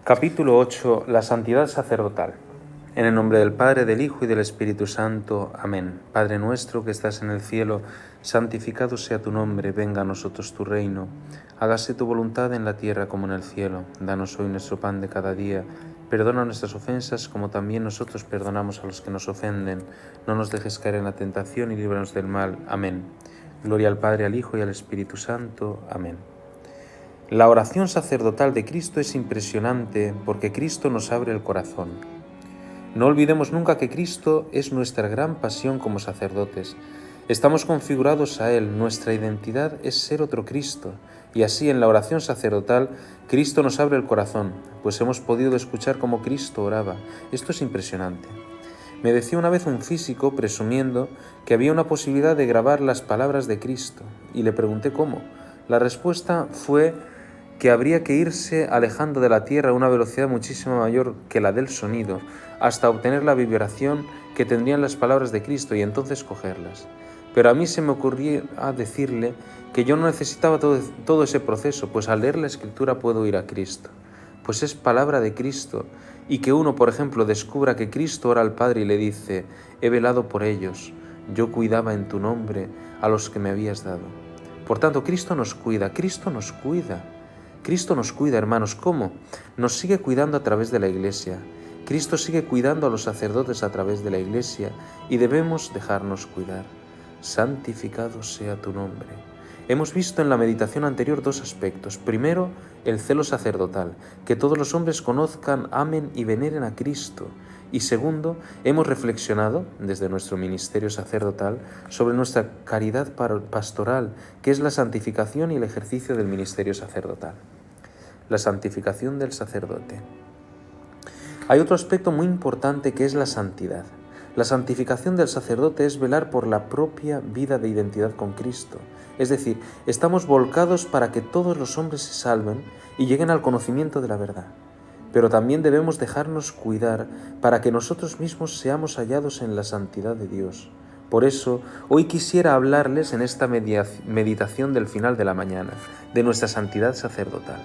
Capítulo 8. La santidad sacerdotal. En el nombre del Padre, del Hijo y del Espíritu Santo. Amén. Padre nuestro que estás en el cielo, santificado sea tu nombre, venga a nosotros tu reino. Hágase tu voluntad en la tierra como en el cielo. Danos hoy nuestro pan de cada día. Perdona nuestras ofensas como también nosotros perdonamos a los que nos ofenden. No nos dejes caer en la tentación y líbranos del mal. Amén. Gloria al Padre, al Hijo y al Espíritu Santo. Amén. La oración sacerdotal de Cristo es impresionante porque Cristo nos abre el corazón. No olvidemos nunca que Cristo es nuestra gran pasión como sacerdotes. Estamos configurados a Él, nuestra identidad es ser otro Cristo, y así en la oración sacerdotal Cristo nos abre el corazón, pues hemos podido escuchar cómo Cristo oraba. Esto es impresionante. Me decía una vez un físico, presumiendo, que había una posibilidad de grabar las palabras de Cristo, y le pregunté cómo. La respuesta fue que habría que irse alejando de la Tierra a una velocidad muchísimo mayor que la del sonido, hasta obtener la vibración que tendrían las palabras de Cristo y entonces cogerlas. Pero a mí se me ocurrió decirle que yo no necesitaba todo ese proceso, pues al leer la Escritura puedo ir a Cristo, pues es palabra de Cristo, y que uno, por ejemplo, descubra que Cristo ora al Padre y le dice: he velado por ellos, yo cuidaba en tu nombre a los que me habías dado. Por tanto, Cristo nos cuida, Cristo nos cuida. Cristo nos cuida, hermanos. ¿Cómo? Nos sigue cuidando a través de la Iglesia. Cristo sigue cuidando a los sacerdotes a través de la Iglesia y debemos dejarnos cuidar. Santificado sea tu nombre. Hemos visto en la meditación anterior dos aspectos. Primero, el celo sacerdotal, que todos los hombres conozcan, amen y veneren a Cristo. Y segundo, hemos reflexionado, desde nuestro ministerio sacerdotal, sobre nuestra caridad pastoral, que es la santificación y el ejercicio del ministerio sacerdotal. La santificación del sacerdote. Hay otro aspecto muy importante que es la santidad. La santificación del sacerdote es velar por la propia vida de identidad con Cristo. Es decir, estamos volcados para que todos los hombres se salven y lleguen al conocimiento de la verdad. Pero también debemos dejarnos cuidar para que nosotros mismos seamos hallados en la santidad de Dios. Por eso, hoy quisiera hablarles en esta meditación del final de la mañana, de nuestra santidad sacerdotal.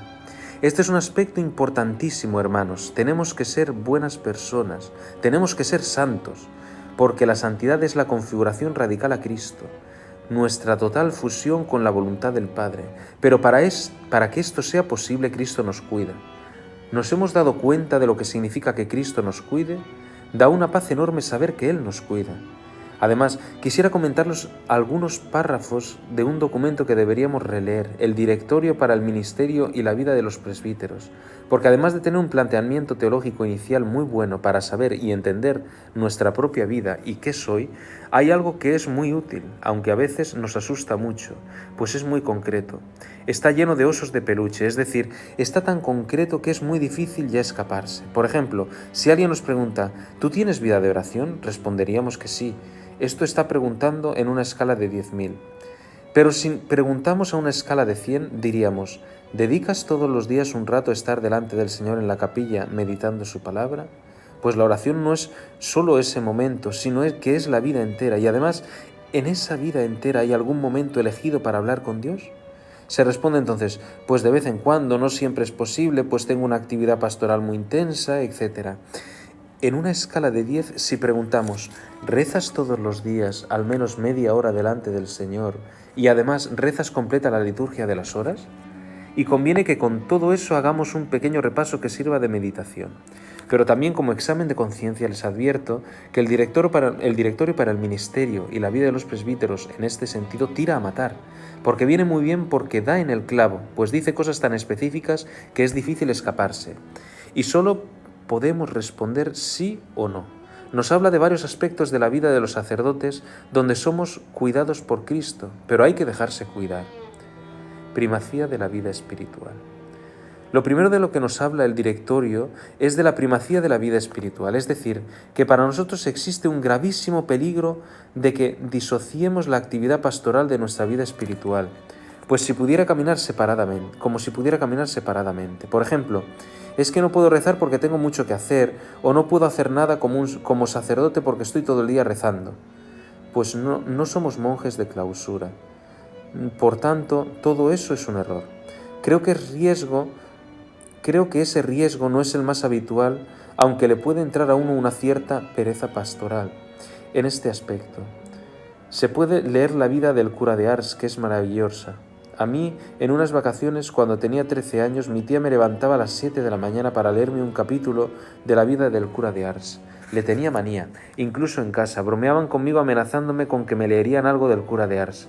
Este es un aspecto importantísimo, hermanos. Tenemos que ser buenas personas, tenemos que ser santos, porque la santidad es la configuración radical a Cristo, nuestra total fusión con la voluntad del Padre. Pero para que esto sea posible, Cristo nos cuida. ¿Nos hemos dado cuenta de lo que significa que Cristo nos cuide? Da una paz enorme saber que Él nos cuida. Además, quisiera comentarles algunos párrafos de un documento que deberíamos releer, el Directorio para el Ministerio y la Vida de los Presbíteros, porque además de tener un planteamiento teológico inicial muy bueno para saber y entender nuestra propia vida y qué soy, hay algo que es muy útil, aunque a veces nos asusta mucho, pues es muy concreto. Está lleno de osos de peluche, es decir, está tan concreto que es muy difícil ya escaparse. Por ejemplo, si alguien nos pregunta: ¿tú tienes vida de oración?, responderíamos que sí. Esto está preguntando en una escala de 10.000. Pero si preguntamos a una escala de 100, diríamos: ¿dedicas todos los días un rato a estar delante del Señor en la capilla meditando su palabra? Pues la oración no es solo ese momento, sino que es la vida entera. Y además, ¿en esa vida entera hay algún momento elegido para hablar con Dios? Se responde entonces: pues de vez en cuando, no siempre es posible, pues tengo una actividad pastoral muy intensa, etc. En una escala de 10, si preguntamos: ¿rezas todos los días al menos media hora delante del Señor y además rezas completa la liturgia de las horas? Y conviene que con todo eso hagamos un pequeño repaso que sirva de meditación. Pero también como examen de conciencia les advierto que el directorio para el ministerio y la vida de los presbíteros en este sentido tira a matar, porque viene muy bien porque da en el clavo, pues dice cosas tan específicas que es difícil escaparse. Y solo podemos responder sí o no. Nos habla de varios aspectos de la vida de los sacerdotes donde somos cuidados por Cristo, pero hay que dejarse cuidar. Primacía de la vida espiritual. Lo primero de lo que nos habla el directorio es de la primacía de la vida espiritual, es decir, que para nosotros existe un gravísimo peligro de que disociemos la actividad pastoral de nuestra vida espiritual, pues si pudiera caminar separadamente, como si pudiera caminar separadamente. Por ejemplo, es que no puedo rezar porque tengo mucho que hacer, o no puedo hacer nada como sacerdote porque estoy todo el día rezando. Pues no somos monjes de clausura. Por tanto, todo eso es un error. Creo que es riesgo creo que ese riesgo no es el más habitual, aunque le puede entrar a uno una cierta pereza pastoral en este aspecto. Se puede leer la vida del cura de Ars, que es maravillosa. A mí, en unas vacaciones, cuando tenía 13 años, mi tía me levantaba a las 7 de la mañana para leerme un capítulo de la vida del cura de Ars. Le tenía manía, incluso en casa, bromeaban conmigo amenazándome con que me leerían algo del cura de Ars.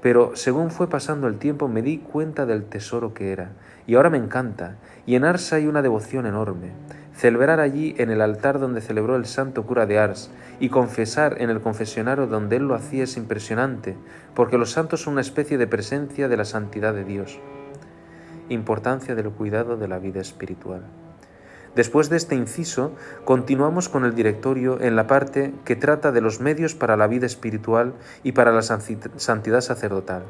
Pero según fue pasando el tiempo me di cuenta del tesoro que era, y ahora me encanta, y en Ars hay una devoción enorme. Celebrar allí en el altar donde celebró el santo cura de Ars y confesar en el confesionario donde él lo hacía es impresionante, porque los santos son una especie de presencia de la santidad de Dios. Importancia del cuidado de la vida espiritual. Después de este inciso, continuamos con el directorio en la parte que trata de los medios para la vida espiritual y para la santidad sacerdotal.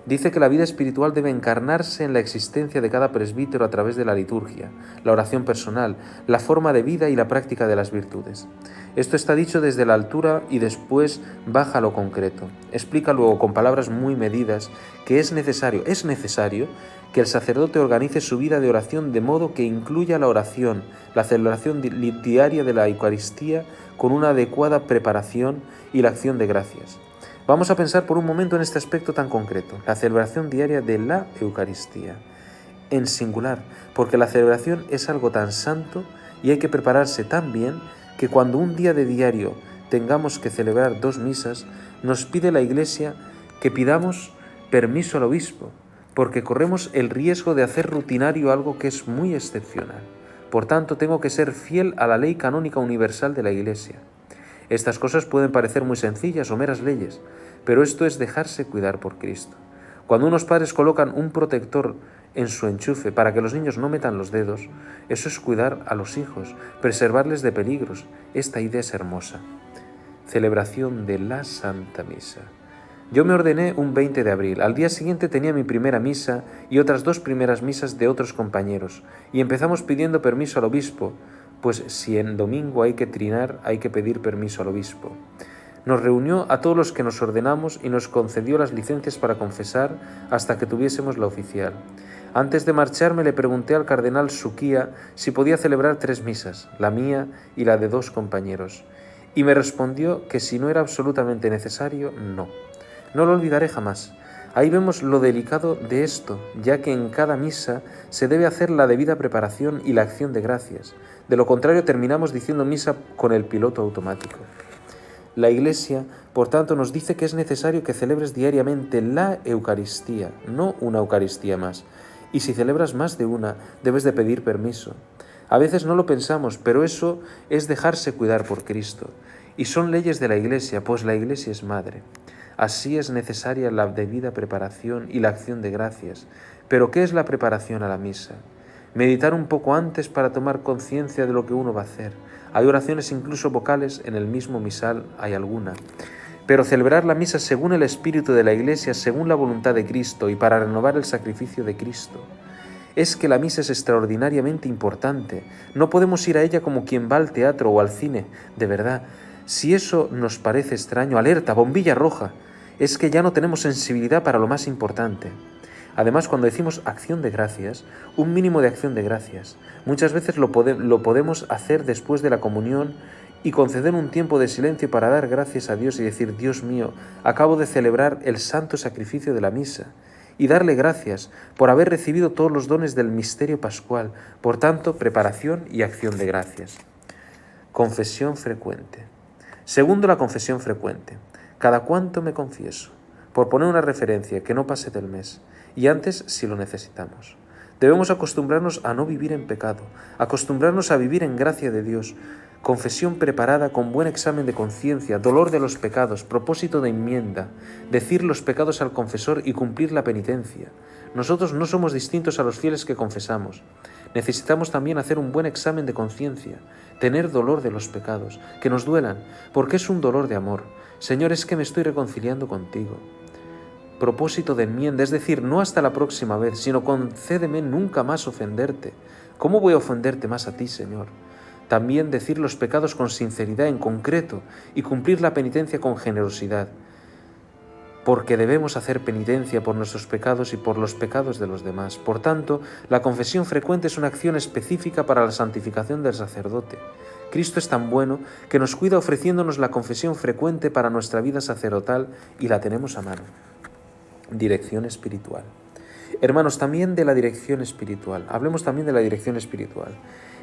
Dice que la vida espiritual debe encarnarse en la existencia de cada presbítero a través de la liturgia, la oración personal, la forma de vida y la práctica de las virtudes. Esto está dicho desde la altura y después baja a lo concreto. Explica luego con palabras muy medidas que es necesario que el sacerdote organice su vida de oración de modo que incluya la oración, la celebración diaria de la Eucaristía con una adecuada preparación y la acción de gracias. Vamos a pensar por un momento en este aspecto tan concreto, la celebración diaria de la Eucaristía, en singular, porque la celebración es algo tan santo y hay que prepararse tan bien que cuando un día de diario tengamos que celebrar 2 misas, nos pide la Iglesia que pidamos permiso al obispo, porque corremos el riesgo de hacer rutinario algo que es muy excepcional. Por tanto, tengo que ser fiel a la ley canónica universal de la Iglesia. Estas cosas pueden parecer muy sencillas o meras leyes, pero esto es dejarse cuidar por Cristo. Cuando unos padres colocan un protector en su enchufe para que los niños no metan los dedos, eso es cuidar a los hijos, preservarles de peligros. Esta idea es hermosa. Celebración de la Santa Misa. Yo me ordené un 20 de abril. Al día siguiente tenía mi primera misa y otras 2 primeras misas de otros compañeros, y empezamos pidiendo permiso al obispo, pues si en domingo hay que trinar, hay que pedir permiso al obispo. Nos reunió a todos los que nos ordenamos y nos concedió las licencias para confesar hasta que tuviésemos la oficial. Antes de marcharme le pregunté al cardenal Suquía si podía celebrar 3 misas, la mía y la de 2 compañeros, y me respondió que si no era absolutamente necesario, no. No lo olvidaré jamás. Ahí vemos lo delicado de esto, ya que en cada misa se debe hacer la debida preparación y la acción de gracias. De lo contrario, terminamos diciendo misa con el piloto automático. La Iglesia, por tanto, nos dice que es necesario que celebres diariamente la Eucaristía, no una Eucaristía más. Y si celebras más de una, debes de pedir permiso. A veces no lo pensamos, pero eso es dejarse cuidar por Cristo. Y son leyes de la Iglesia, pues la Iglesia es madre. Así es necesaria la debida preparación y la acción de gracias. ¿Pero qué es la preparación a la misa? Meditar un poco antes para tomar conciencia de lo que uno va a hacer. Hay oraciones incluso vocales, en el mismo misal hay alguna. Pero celebrar la misa según el espíritu de la Iglesia, según la voluntad de Cristo y para renovar el sacrificio de Cristo. Es que la misa es extraordinariamente importante. No podemos ir a ella como quien va al teatro o al cine, de verdad. Si eso nos parece extraño, alerta, bombilla roja, es que ya no tenemos sensibilidad para lo más importante. Además, cuando decimos acción de gracias, un mínimo de acción de gracias, muchas veces lo podemos hacer después de la comunión y conceder un tiempo de silencio para dar gracias a Dios y decir: Dios mío, acabo de celebrar el santo sacrificio de la misa, y darle gracias por haber recibido todos los dones del misterio pascual. Por tanto, preparación y acción de gracias. Confesión frecuente. Segundo, la confesión frecuente. ¿Cada cuánto me confieso? Por poner una referencia, que no pase del mes, y antes si lo necesitamos. Debemos acostumbrarnos a no vivir en pecado, acostumbrarnos a vivir en gracia de Dios. Confesión preparada con buen examen de conciencia, dolor de los pecados, propósito de enmienda, decir los pecados al confesor y cumplir la penitencia. Nosotros no somos distintos a los fieles que confesamos. Necesitamos también hacer un buen examen de conciencia, tener dolor de los pecados, que nos duelan, porque es un dolor de amor. Señor, es que me estoy reconciliando contigo. Propósito de enmienda, es decir, no hasta la próxima vez, sino concédeme nunca más ofenderte. ¿Cómo voy a ofenderte más a ti, Señor? También decir los pecados con sinceridad en concreto y cumplir la penitencia con generosidad. porque debemos hacer penitencia por nuestros pecados y por los pecados de los demás. Por tanto, la confesión frecuente es una acción específica para la santificación del sacerdote. Cristo es tan bueno que nos cuida ofreciéndonos la confesión frecuente para nuestra vida sacerdotal y la tenemos a mano. Dirección espiritual. Hermanos, también de la dirección espiritual. Hablemos también de la dirección espiritual.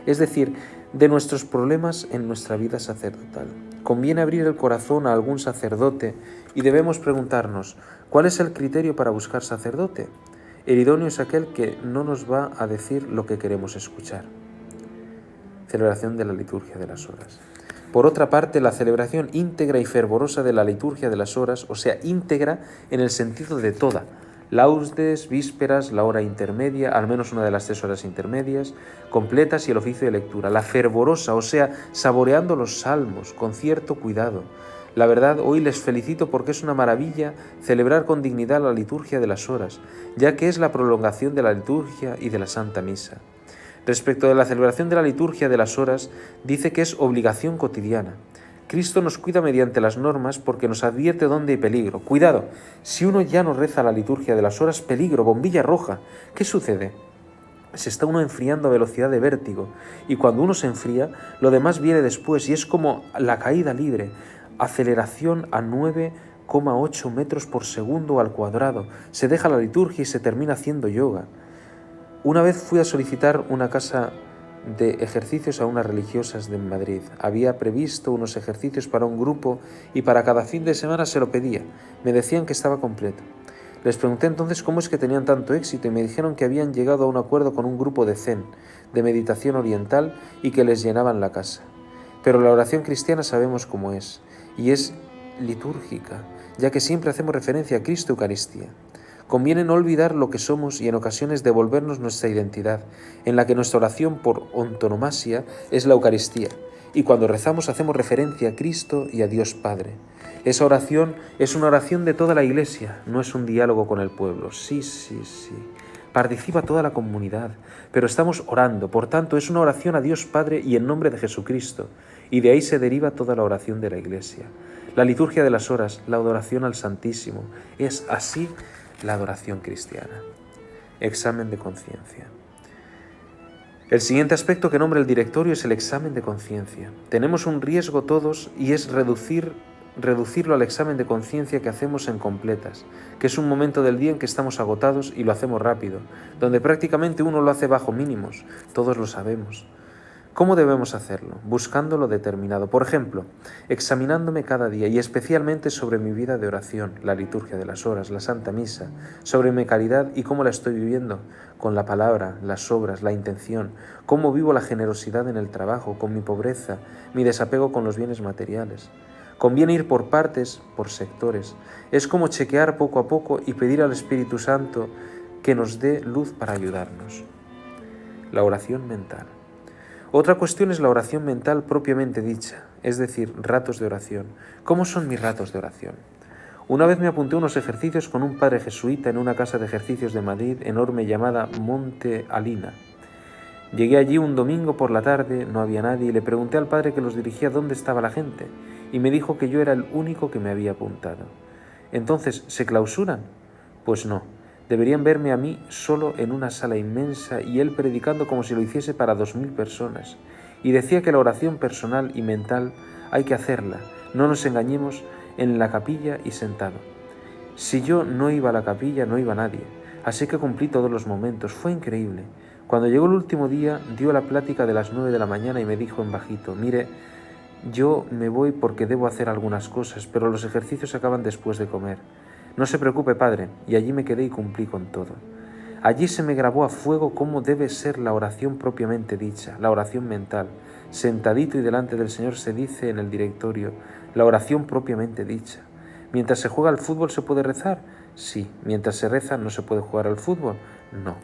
Es decir, de nuestros problemas en nuestra vida sacerdotal. Conviene abrir el corazón a algún sacerdote y debemos preguntarnos, ¿cuál es el criterio para buscar sacerdote? El idóneo es aquel que no nos va a decir lo que queremos escuchar. Celebración de la liturgia de las horas. Por otra parte, la celebración íntegra y fervorosa de la liturgia de las horas, o sea, íntegra en el sentido de toda, laudes, vísperas, la hora intermedia, al menos una de las 3 horas intermedias, completas y el oficio de lectura. La fervorosa, o sea, saboreando los salmos, con cierto cuidado. La verdad, hoy les felicito porque es una maravilla celebrar con dignidad la liturgia de las horas, ya que es la prolongación de la liturgia y de la Santa Misa. Respecto de la celebración de la liturgia de las horas, dice que es obligación cotidiana. Cristo nos cuida mediante las normas porque nos advierte dónde hay peligro. Cuidado, si uno ya no reza la liturgia de las horas, peligro, bombilla roja. ¿Qué sucede? Se está uno enfriando a velocidad de vértigo y cuando uno se enfría, lo demás viene después y es como la caída libre, aceleración a 9,8 metros por segundo al cuadrado. Se deja la liturgia y se termina haciendo yoga. Una vez fui a solicitar una casa de ejercicios a unas religiosas de Madrid. Había previsto unos ejercicios para un grupo y para cada fin de semana se lo pedía. Me decían que estaba completo. Les pregunté entonces cómo es que tenían tanto éxito y me dijeron que habían llegado a un acuerdo con un grupo de Zen, de meditación oriental, y que les llenaban la casa. Pero la oración cristiana sabemos cómo es, y es litúrgica, ya que siempre hacemos referencia a Cristo Eucaristía. Conviene no olvidar lo que somos y en ocasiones devolvernos nuestra identidad, en la que nuestra oración por antonomasia es la Eucaristía, y cuando rezamos hacemos referencia a Cristo y a Dios Padre. Esa oración es una oración de toda la Iglesia, no es un diálogo con el pueblo. Sí. Participa toda la comunidad, pero estamos orando, por tanto es una oración a Dios Padre y en nombre de Jesucristo, y de ahí se deriva toda la oración de la Iglesia. La liturgia de las horas, la adoración al Santísimo, es así la adoración cristiana. Examen de conciencia. El siguiente aspecto que nombra el directorio es el examen de conciencia. Tenemos un riesgo todos y es reducirlo al examen de conciencia que hacemos en completas, que es un momento del día en que estamos agotados y lo hacemos rápido, donde prácticamente uno lo hace bajo mínimos, todos lo sabemos. ¿Cómo debemos hacerlo? Buscando lo determinado. Por ejemplo, examinándome cada día y especialmente sobre mi vida de oración, la liturgia de las horas, la Santa Misa, sobre mi calidad y cómo la estoy viviendo, con la palabra, las obras, la intención, cómo vivo la generosidad en el trabajo, con mi pobreza, mi desapego con los bienes materiales. Conviene ir por partes, por sectores. Es como chequear poco a poco y pedir al Espíritu Santo que nos dé luz para ayudarnos. La oración mental. Otra cuestión es la oración mental propiamente dicha, es decir, ratos de oración. ¿Cómo son mis ratos de oración? Una vez me apunté a unos ejercicios con un padre jesuita en una casa de ejercicios de Madrid enorme llamada Monte Alina. Llegué allí un domingo por la tarde, no había nadie, y le pregunté al padre que los dirigía dónde estaba la gente, y me dijo que yo era el único que me había apuntado. Entonces, ¿se clausuran? Pues no. Deberían verme a mí solo en una sala inmensa y él predicando como si lo hiciese para 2000 personas. Y decía que la oración personal y mental hay que hacerla, no nos engañemos, en la capilla y sentado. Si yo no iba a la capilla, no iba nadie, así que cumplí todos los momentos, fue increíble. Cuando llegó el último día, dio la plática de las 9 de la mañana y me dijo en bajito, mire, yo me voy porque debo hacer algunas cosas, pero los ejercicios acaban después de comer. No se preocupe, padre, y allí me quedé y cumplí con todo. Allí se me grabó a fuego cómo debe ser la oración propiamente dicha, la oración mental. Sentadito y delante del Señor se dice en el directorio, la oración propiamente dicha. ¿Mientras se juega al fútbol se puede rezar? Sí. ¿Mientras se reza no se puede jugar al fútbol? No.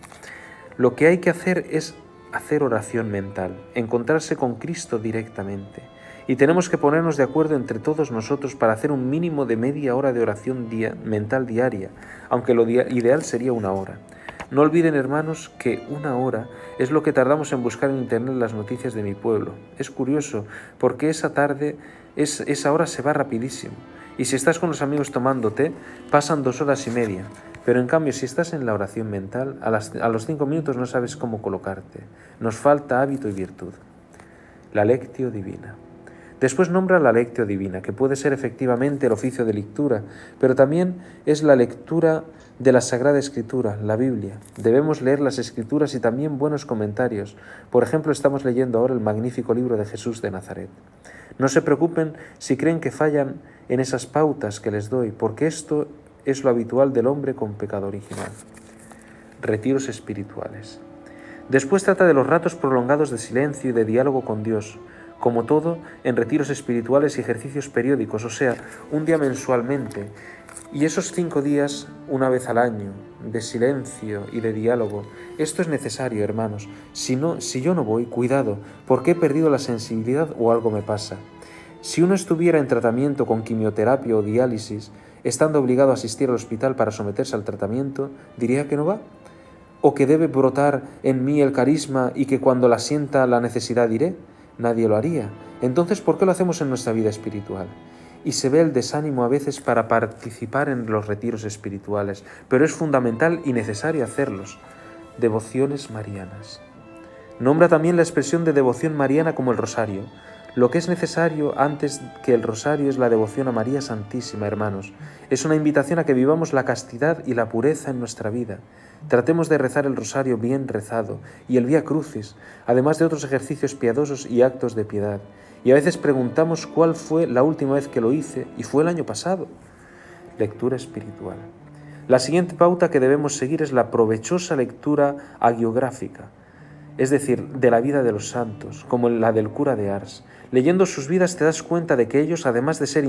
Lo que hay que hacer es hacer oración mental, encontrarse con Cristo directamente. Y tenemos que ponernos de acuerdo entre todos nosotros para hacer un mínimo de media hora de oración mental diaria, aunque lo ideal sería 1 hora. No olviden, hermanos, que 1 hora es lo que tardamos en buscar en internet las noticias de mi pueblo. Es curioso, porque esa hora se va rapidísimo. Y si estás con los amigos tomando té, pasan 2 horas y media. Pero en cambio, si estás en la oración mental, a los 5 minutos no sabes cómo colocarte. Nos falta hábito y virtud. La lectio divina. Después nombra la lectio divina, que puede ser efectivamente el oficio de lectura, pero también es la lectura de la Sagrada Escritura, la Biblia. Debemos leer las Escrituras y también buenos comentarios. Por ejemplo, estamos leyendo ahora el magnífico libro de Jesús de Nazaret. No se preocupen si creen que fallan en esas pautas que les doy, porque esto es lo habitual del hombre con pecado original. Retiros espirituales. Después trata de los ratos prolongados de silencio y de diálogo con Dios, como todo en retiros espirituales y ejercicios periódicos, o sea, un día mensualmente, y esos 5 días una vez al año, de silencio y de diálogo. Esto es necesario, hermanos. Si yo no voy, cuidado, porque he perdido la sensibilidad o algo me pasa. Si uno estuviera en tratamiento con quimioterapia o diálisis, estando obligado a asistir al hospital para someterse al tratamiento, ¿diría que no va? ¿O que debe brotar en mí el carisma y que cuando la sienta la necesidad iré? Nadie lo haría. Entonces, ¿por qué lo hacemos en nuestra vida espiritual? Y se ve el desánimo a veces para participar en los retiros espirituales, pero es fundamental y necesario hacerlos. Devociones marianas. Nombra también la expresión de devoción mariana como el rosario. Lo que es necesario antes que el rosario es la devoción a María Santísima, hermanos. Es una invitación a que vivamos la castidad y la pureza en nuestra vida. Tratemos de rezar el rosario bien rezado y el Vía Crucis, además de otros ejercicios piadosos y actos de piedad. Y a veces preguntamos cuál fue la última vez que lo hice, y fue el año pasado. Lectura espiritual. La siguiente pauta que debemos seguir es la provechosa lectura hagiográfica, es decir, de la vida de los santos, como la del cura de Ars. Leyendo sus vidas te das cuenta de que ellos, además de ser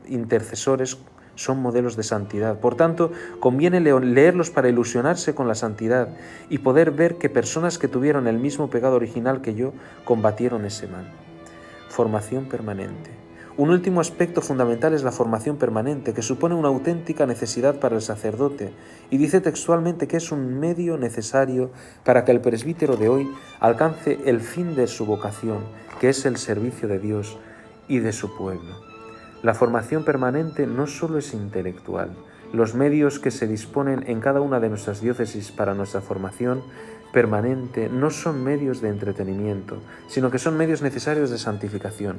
intercesores, son modelos de santidad. Por tanto, conviene leerlos para ilusionarse con la santidad y poder ver que personas que tuvieron el mismo pecado original que yo combatieron ese mal. Formación permanente. Un último aspecto fundamental es la formación permanente, que supone una auténtica necesidad para el sacerdote, y dice textualmente que es un medio necesario para que el presbítero de hoy alcance el fin de su vocación, que es el servicio de Dios y de su pueblo. La formación permanente no solo es intelectual. Los medios que se disponen en cada una de nuestras diócesis para nuestra formación permanente no son medios de entretenimiento, sino que son medios necesarios de santificación.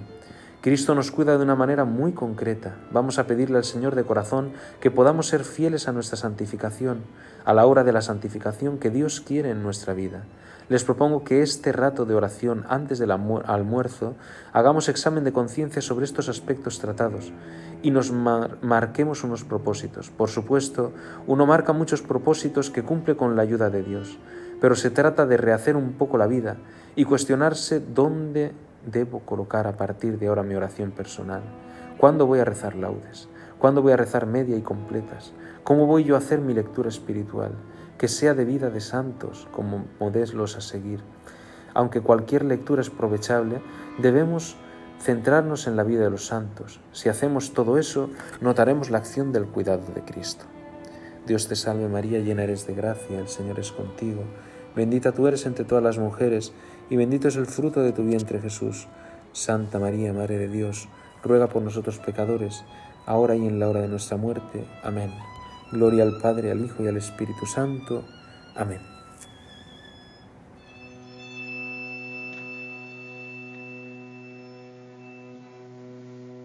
Cristo nos cuida de una manera muy concreta. Vamos a pedirle al Señor de corazón que podamos ser fieles a nuestra santificación, a la hora de la santificación que Dios quiere en nuestra vida. Les propongo que este rato de oración antes del almuerzo hagamos examen de conciencia sobre estos aspectos tratados y nos marquemos unos propósitos. Por supuesto, uno marca muchos propósitos que cumple con la ayuda de Dios, pero se trata de rehacer un poco la vida y cuestionarse dónde debo colocar a partir de ahora mi oración personal. ¿Cuándo voy a rezar laudes? ¿Cuándo voy a rezar media y completas? ¿Cómo voy yo a hacer mi lectura espiritual? Que sea de vida de santos, como modelos a seguir. Aunque cualquier lectura es provechable, debemos centrarnos en la vida de los santos. Si hacemos todo eso, notaremos la acción del cuidado de Cristo. Dios te salve María, llena eres de gracia, el Señor es contigo. Bendita tú eres entre todas las mujeres, y bendito es el fruto de tu vientre, Jesús. Santa María, Madre de Dios, ruega por nosotros pecadores, ahora y en la hora de nuestra muerte. Amén. Gloria al Padre, al Hijo y al Espíritu Santo. Amén.